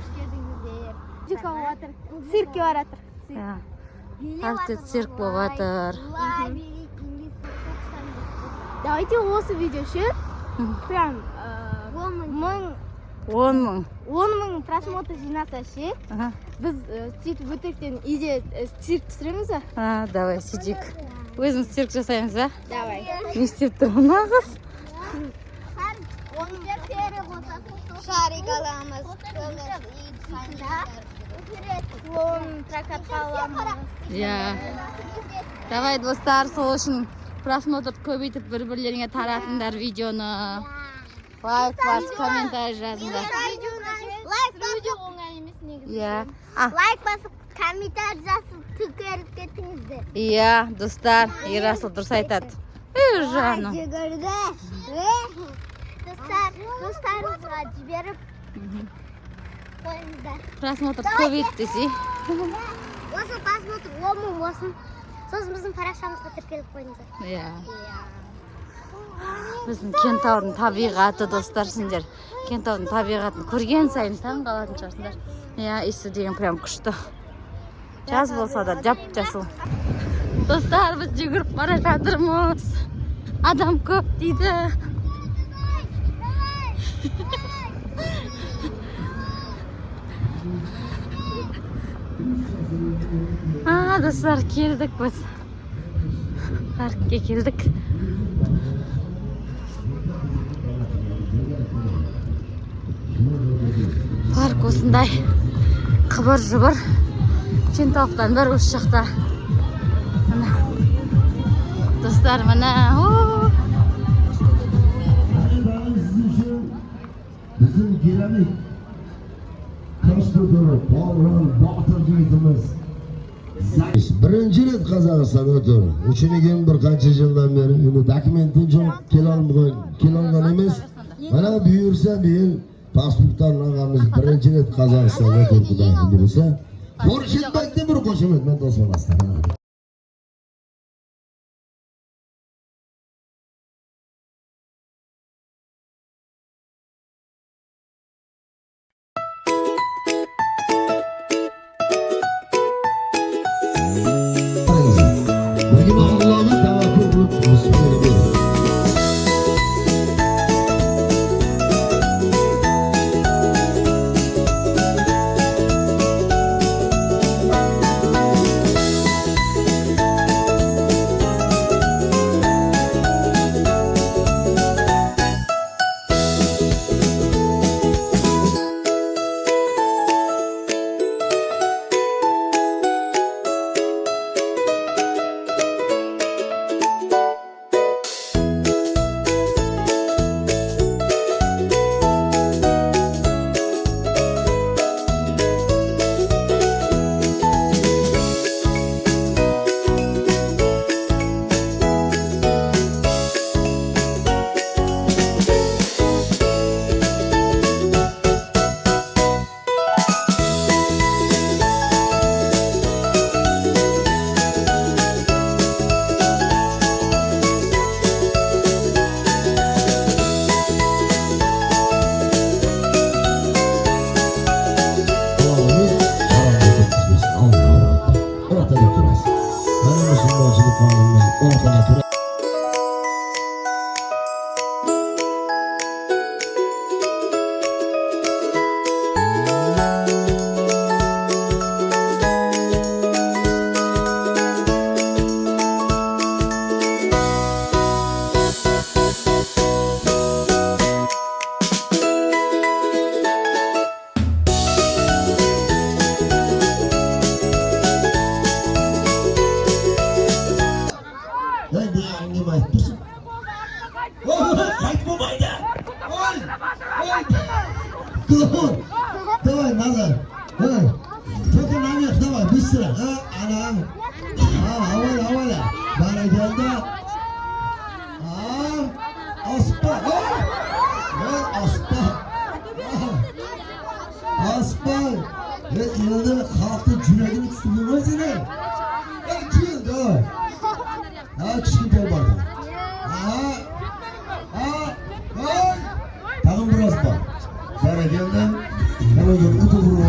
hoş geldingizler. Müzik olayotur. Sirk yoratur. Ya. Artık sirk bolatır. Давайте осы видеосы прям 10 мың. 10 мың просмотр жинаса ше. Біз сөйтіп өтіріктен үйде цирк түсіреміз ба? Давай сөйтейік. Өзіміз цирк жасаймыз ба? Давай. Не істеп тұрмын нағыз? Шарик аламыз. Клон прокатқа аламыз. Ya. Давай достар, сол үшін просмотр көбейтіп бір-бірлеріңе таратыңдар видеоны. Лайк басып, комментарий жазыңдар. Лайк видео оңай емес негізі. Иә. Лайк басып, комментарий жазып, түкеріп кетіңіздер. Иә, достар, Ерасыл дұрыс айтады. Жаным. Жүгірді. Достарыңызға жіберіп қойыңыздар. Просмотр көбейт десе. Осы просмотр 10 мың болсын. Сосын біздің парақшамызға тіркеліп қойыңыздар. Иә. Біздің Кентаудың табиғаты, достар, сендер Кентаудың табиғатын көрген сайын таң қалатын шығарсыңдар. Иә, иісі деген прям күшті. Жаз болса да жап-жасыл. Достар, біз жүгіріп бара жатырмыз. Адам көп дейді. Достар, келдік біз. Паркке келдік. Парк осындай қыбыр-жыбыр. Кентаулықтан бір осы жақта. Достар, мына. Bizim gelenek Toshko'da Polvon Botir yigitimiz birinchi rет Qozog'iston o'tdi. Uchinchi bir qancha yildan beri uni dokumenti jo'q kelolgan emas. Mana buyursa men pasportdan olganmiz birinchi rет Qozog'istonga turdidan bo'lsa, Qo'rshidbekni bir qo'shiq men do'stlamasdan. Давай, назад. Только наверх, давай, быстро. Она. Аваля. Бараганда. Аспа. Аспа. Yılda halkta cüregini tutuyorlar seni. Kim da? Kişi bak. Tamam biraz bak. Baraganda. Hemen gel, kutu vurur.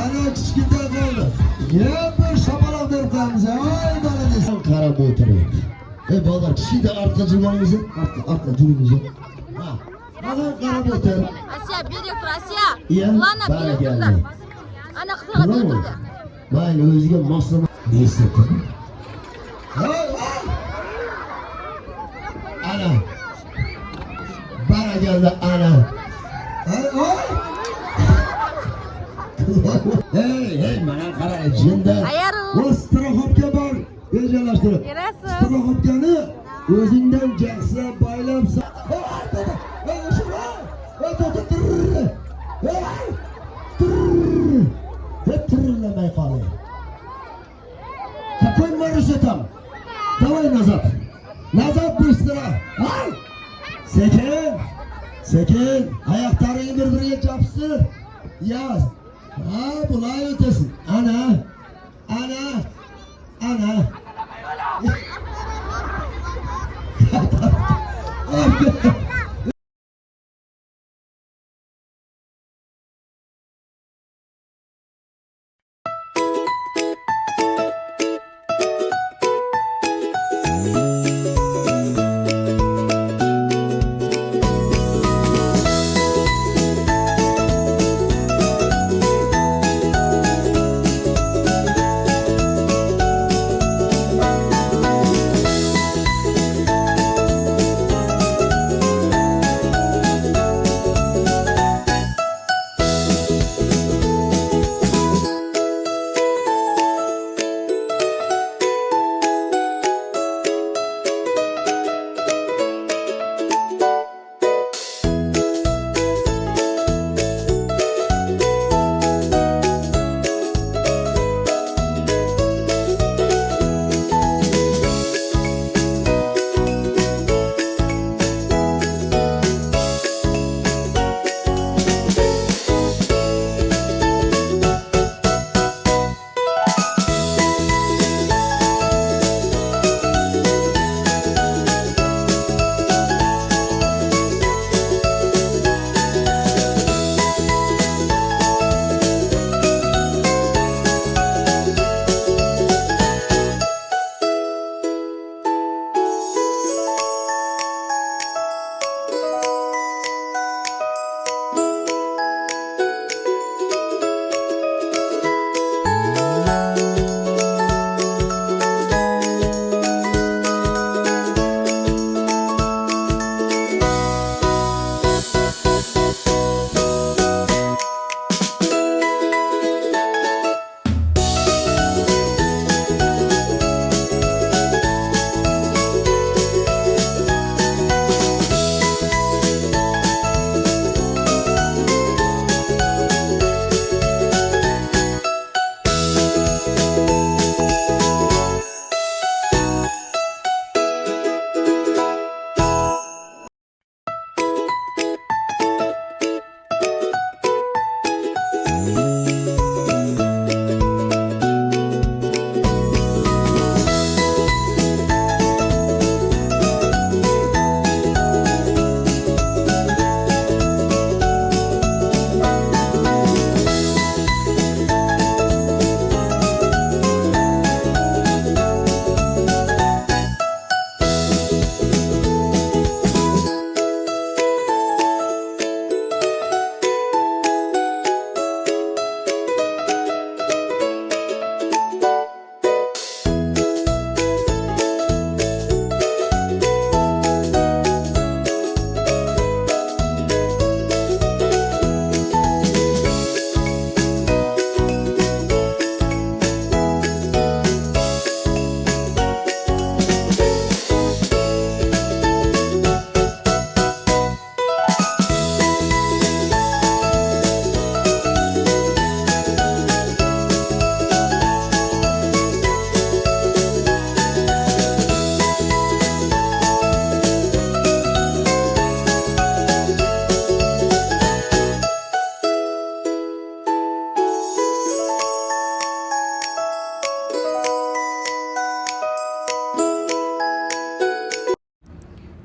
Ana kichkina qoldi. Yep, bir shapaloq berib qo'yamiz. Ay, mana desam qarab o'tiribdi. Bolalar, kishida ortga jilmangiz, ortga juringiz. Ha. Mana qarab o'tir. Asiya, beri tur, Asiya. Iya, Ularni beri turlar. Ana qizlarga o'tirdi. Mayli, o'ziga moslama. Ne istedin? Ana. Barakallah, ana. Hey, mana qara, jinda. Ayaru. O'z istirohatga bor. Rejalashtirib. Yurasiz. Istirohatgani o'zingdan jaxslab boylabsan. Tırırlamay kalıyor. Kapıyı marşı tam. Davay Nazat. Nazat bir sıra. Ay! Sekin. Ayaklarını birbirine çapsın. Yaz. Ha, bulay ötesin. Ana.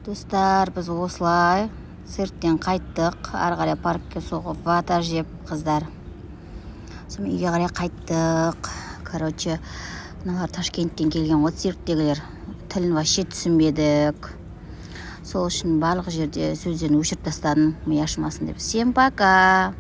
Do'stlar, biz osылай Цирктен қайттық, ары қарай паркке соғып вата жеп қыздар. Сонымен үйге қарай қайттық. Короче, мыналар Ташкенттен келген ғой, цирктегілер. Тілін вообще түсінбедік. Сол үшін барлық жерде сөздерін өшіріп тастадым, ми ашымасын деп. Всем пока.